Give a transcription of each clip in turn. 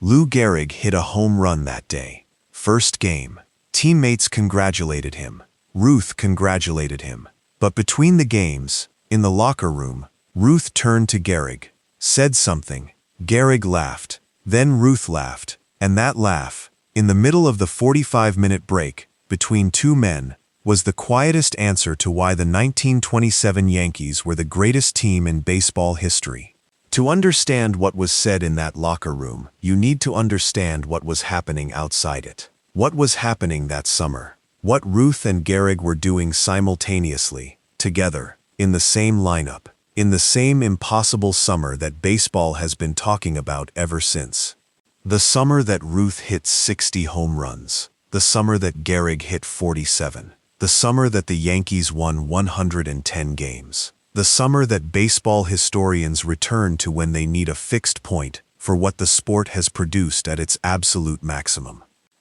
Lou Gehrig hit a home run that day. First game. Teammates congratulated him. Ruth congratulated him. But between the games, in the locker room, Ruth turned to Gehrig, said something. Gehrig laughed. Then Ruth laughed. And that laugh, in the middle of the 45-minute break, between two men, was the quietest answer to why the 1927 Yankees were the greatest team in baseball history. To understand what was said in that locker room, you need to understand what was happening outside it. What was happening that summer? What Ruth and Gehrig were doing simultaneously, together, in the same lineup, in the same impossible summer that baseball has been talking about ever since. The summer that Ruth hit 60 home runs. The summer that Gehrig hit 47. The summer that the Yankees won 110 games. The summer that baseball historians return to when they need a fixed point for what the sport has produced at its absolute maximum.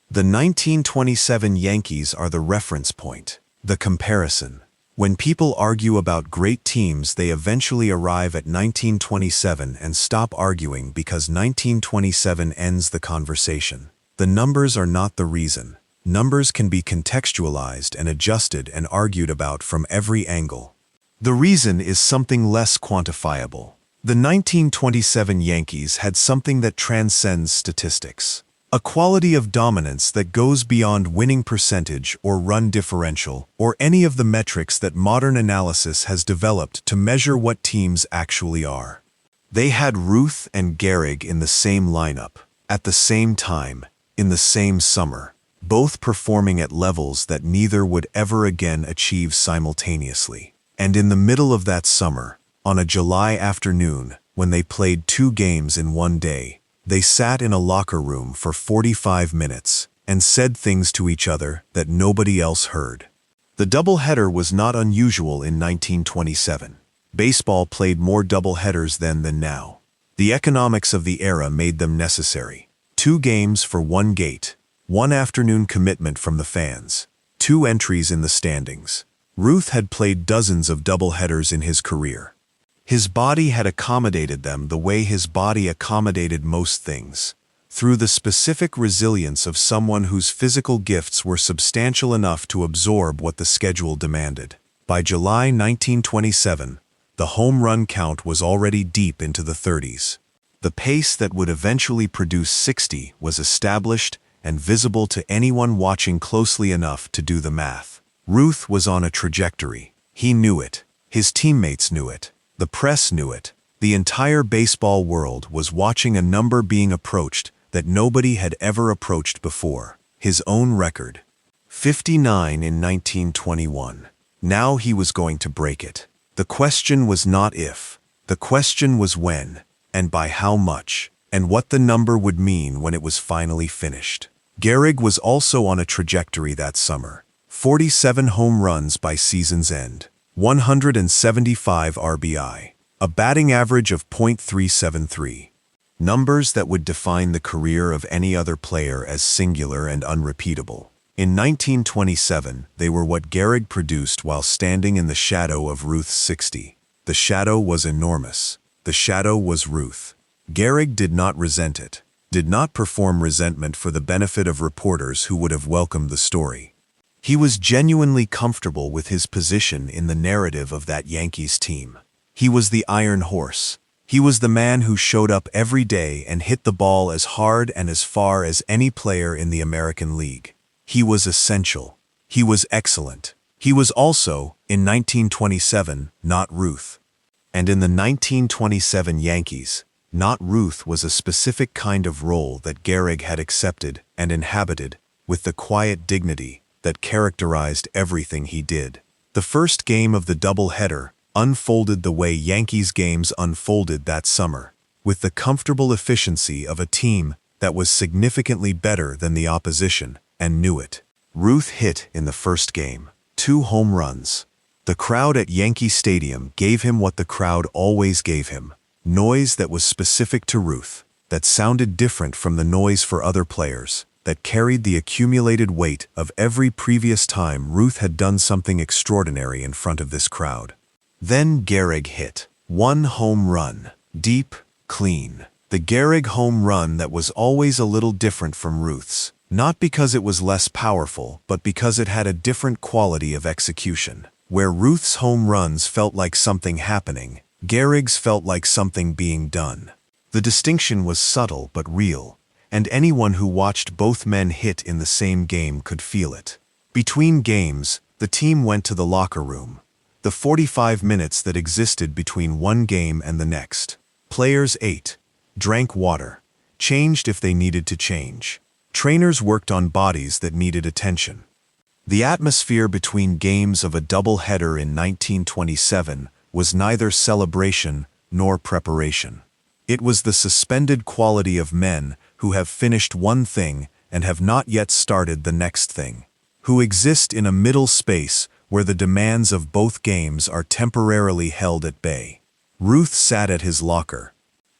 The 1927 Yankees are the reference point, the comparison. When people argue about great teams, they eventually arrive at 1927 and stop arguing because 1927 ends the conversation. The numbers are not the reason. Numbers can be contextualized and adjusted and argued about from every angle. The reason is something less quantifiable. The 1927 Yankees had something that transcends statistics. A quality of dominance that goes beyond winning percentage or run differential or any of the metrics that modern analysis has developed to measure what teams actually are. They had Ruth and Gehrig in the same lineup, at the same time, in the same summer, both performing at levels that neither would ever again achieve simultaneously. And in the middle of that summer, on a July afternoon, when they played 2 games in one day, they sat in a locker room for 45 minutes and said things to each other that nobody else heard. The doubleheader was not unusual in 1927. Baseball played more doubleheaders then than now. The economics of the era made them necessary. 2 games for 1 gate. 1 afternoon commitment from the fans. 2 entries in the standings. Ruth had played dozens of doubleheaders in his career. His body had accommodated them the way his body accommodated most things, through the specific resilience of someone whose physical gifts were substantial enough to absorb what the schedule demanded. By July 1927, the home run count was already deep into the 30s. The pace that would eventually produce 60 was established and visible to anyone watching closely enough to do the math. Ruth was on a trajectory. He knew it. His teammates knew it. The press knew it. The entire baseball world was watching a number being approached that nobody had ever approached before. His own record. 59 in 1921. Now he was going to break it. The question was not if. The question was when, and by how much, and what the number would mean when it was finally finished. Gehrig was also on a trajectory that summer. 47 home runs by season's end. 175 RBI. A batting average of .373. Numbers that would define the career of any other player as singular and unrepeatable. In 1927, they were what Gehrig produced while standing in the shadow of Ruth's 60. The shadow was enormous. The shadow was Ruth. Gehrig did not resent it, did not perform resentment for the benefit of reporters who would have welcomed the story. He was genuinely comfortable with his position in the narrative of that Yankees team. He was the Iron Horse. He was the man who showed up every day and hit the ball as hard and as far as any player in the American League. He was essential. He was excellent. He was also, in 1927, not Ruth. And in the 1927 Yankees, not Ruth was a specific kind of role that Gehrig had accepted and inhabited with the quiet dignity that characterized everything he did. The first game of the doubleheader unfolded the way Yankees games unfolded that summer, with the comfortable efficiency of a team that was significantly better than the opposition and knew it. Ruth hit in the first game, 2 home runs. The crowd at Yankee Stadium gave him what the crowd always gave him, noise that was specific to Ruth, that sounded different from the noise for other players, that carried the accumulated weight of every previous time Ruth had done something extraordinary in front of this crowd. Then Gehrig hit. 1 home run. Deep, clean. The Gehrig home run that was always a little different from Ruth's. Not because it was less powerful, but because it had a different quality of execution. Where Ruth's home runs felt like something happening, Gehrig's felt like something being done. The distinction was subtle but real, and anyone who watched both men hit in the same game could feel it. Between games, the team went to the locker room. The 45 minutes that existed between one game and the next. Players ate, drank water, changed if they needed to change. Trainers worked on bodies that needed attention. The atmosphere between games of a doubleheader in 1927 was neither celebration nor preparation. It was the suspended quality of men who have finished one thing and have not yet started the next thing, who exist in a middle space where the demands of both games are temporarily held at bay. Ruth sat at his locker.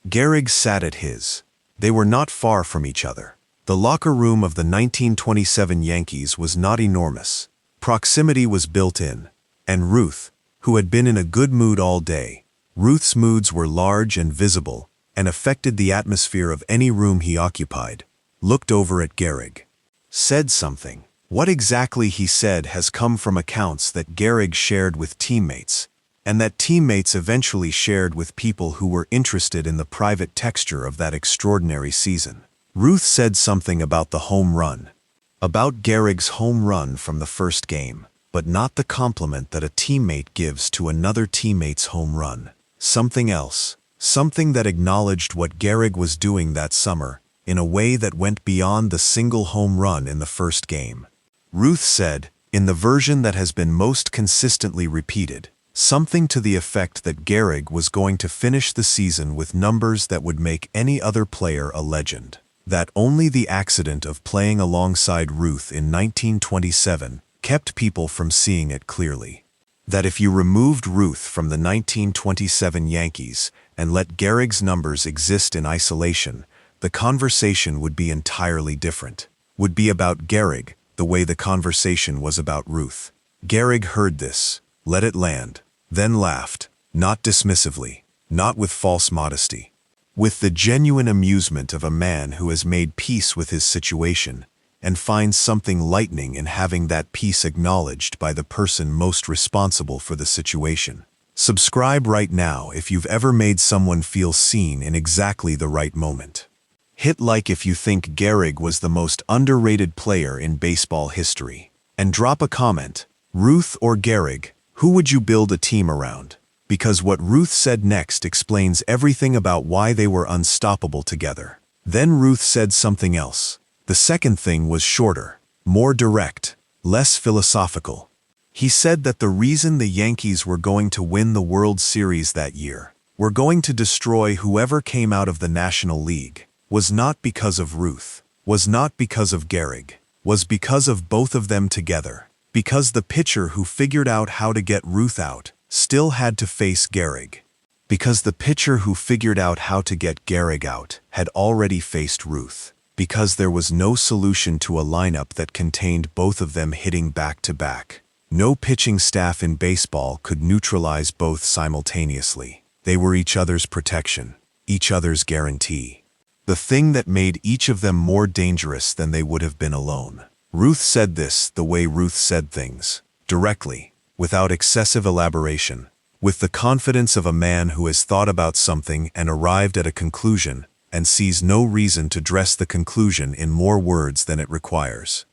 Gehrig sat at his. They were not far from each other. The locker room of the 1927 Yankees was not enormous. Proximity was built in. And Ruth, who had been in a good mood all day, Ruth's moods were large and visible and affected the atmosphere of any room he occupied, looked over at Gehrig. Said something. What exactly he said has come from accounts that Gehrig shared with teammates, and that teammates eventually shared with people who were interested in the private texture of that extraordinary season. Ruth said something about the home run, about Gehrig's home run from the first game, but not the compliment that a teammate gives to another teammate's home run. Something else, something that acknowledged what Gehrig was doing that summer in a way that went beyond the single home run in the first game. Ruth said, in the version that has been most consistently repeated, something to the effect that Gehrig was going to finish the season with numbers that would make any other player a legend. That only the accident of playing alongside Ruth in 1927 kept people from seeing it clearly. That if you removed Ruth from the 1927 Yankees and let Gehrig's numbers exist in isolation, the conversation would be entirely different. Would be about Gehrig, the way the conversation was about Ruth. Gehrig heard this, let it land, then laughed, not dismissively, not with false modesty. With the genuine amusement of a man who has made peace with his situation and finds something lightening in having that peace acknowledged by the person most responsible for the situation. Subscribe right now if you've ever made someone feel seen in exactly the right moment. Hit like if you think Gehrig was the most underrated player in baseball history. And drop a comment, Ruth or Gehrig, who would you build a team around? Because what Ruth said next explains everything about why they were unstoppable together. Then Ruth said something else. The second thing was shorter, more direct, less philosophical. He said that the reason the Yankees were going to win the World Series that year, were going to destroy whoever came out of the National League, was not because of Ruth, was not because of Gehrig, was because of both of them together. Because the pitcher who figured out how to get Ruth out still had to face Gehrig. Because the pitcher who figured out how to get Gehrig out had already faced Ruth. Because there was no solution to a lineup that contained both of them hitting back-to-back. No pitching staff in baseball could neutralize both simultaneously. They were each other's protection, each other's guarantee. The thing that made each of them more dangerous than they would have been alone. Ruth said this the way Ruth said things, directly, without excessive elaboration, with the confidence of a man who has thought about something and arrived at a conclusion and sees no reason to dress the conclusion in more words than it requires.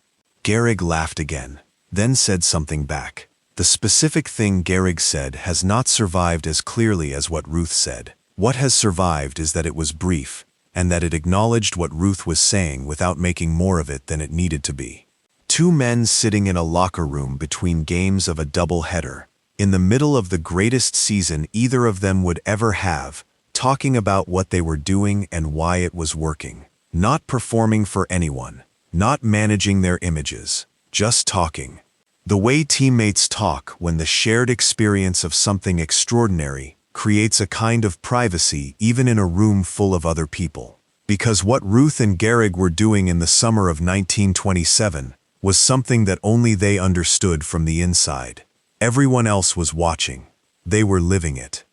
Gehrig laughed again, then said something back. The specific thing Gehrig said has not survived as clearly as what Ruth said. What has survived is that it was brief, and that it acknowledged what Ruth was saying without making more of it than it needed to be. Two men sitting in a locker room between games of a doubleheader, in the middle of the greatest season either of them would ever have, talking about what they were doing and why it was working. Not performing for anyone, not managing their images, just talking. The way teammates talk when the shared experience of something extraordinary creates a kind of privacy even in a room full of other people. Because what Ruth and Gehrig were doing in the summer of 1927 was something that only they understood from the inside. Everyone else was watching. They were living it.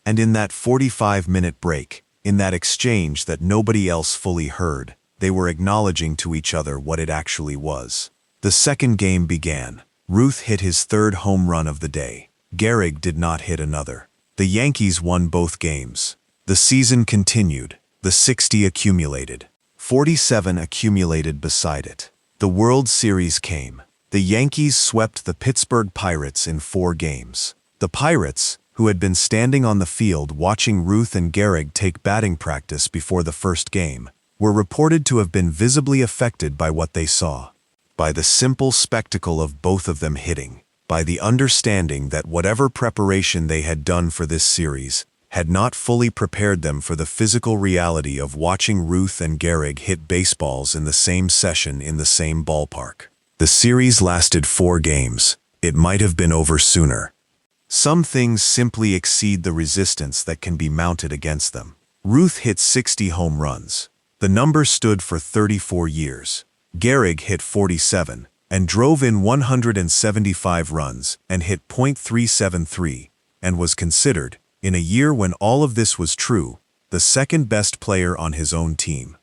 And in that 45-minute break, In that exchange that nobody else fully heard, they were acknowledging to each other what it actually was. The second game began. Ruth hit his third home run of the day. Gehrig did not hit another. The Yankees won both games. The season continued. The 60 accumulated. 47 accumulated beside it. The World Series came. The Yankees swept the Pittsburgh Pirates in 4 games. The Pirates, who had been standing on the field watching Ruth and Gehrig take batting practice before the first game, were reported to have been visibly affected by what they saw. By the simple spectacle of both of them hitting. By the understanding that whatever preparation they had done for this series had not fully prepared them for the physical reality of watching Ruth and Gehrig hit baseballs in the same session in the same ballpark. The series lasted 4 games. It might have been over sooner. Some things simply exceed the resistance that can be mounted against them. Ruth hit 60 home runs. The number stood for 34 years. Gehrig hit 47 and drove in 175 runs and hit .373 and was considered, in a year when all of this was true, the second best player on his own team.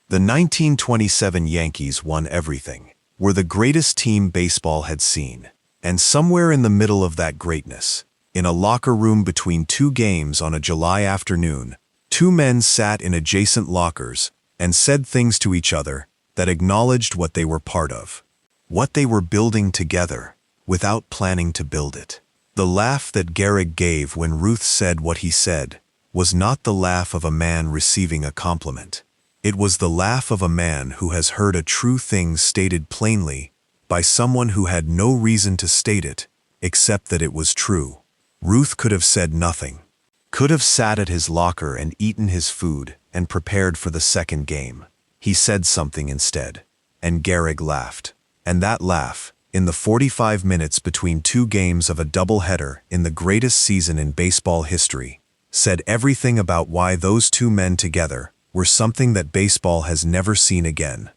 The 1927 Yankees won everything, were the greatest team baseball had seen. And somewhere in the middle of that greatness, in a locker room between 2 games on a July afternoon, 2 men sat in adjacent lockers and said things to each other that acknowledged what they were part of. What they were building together, without planning to build it. The laugh that Gehrig gave when Ruth said what he said was not the laugh of a man receiving a compliment. It was the laugh of a man who has heard a true thing stated plainly by someone who had no reason to state it, except that it was true. Ruth could have said nothing. Could have sat at his locker and eaten his food and prepared for the second game. He said something instead, and Gehrig laughed. And that laugh, in the 45 minutes between 2 games of a doubleheader in the greatest season in baseball history, said everything about why those 2 men together were something that baseball has never seen again.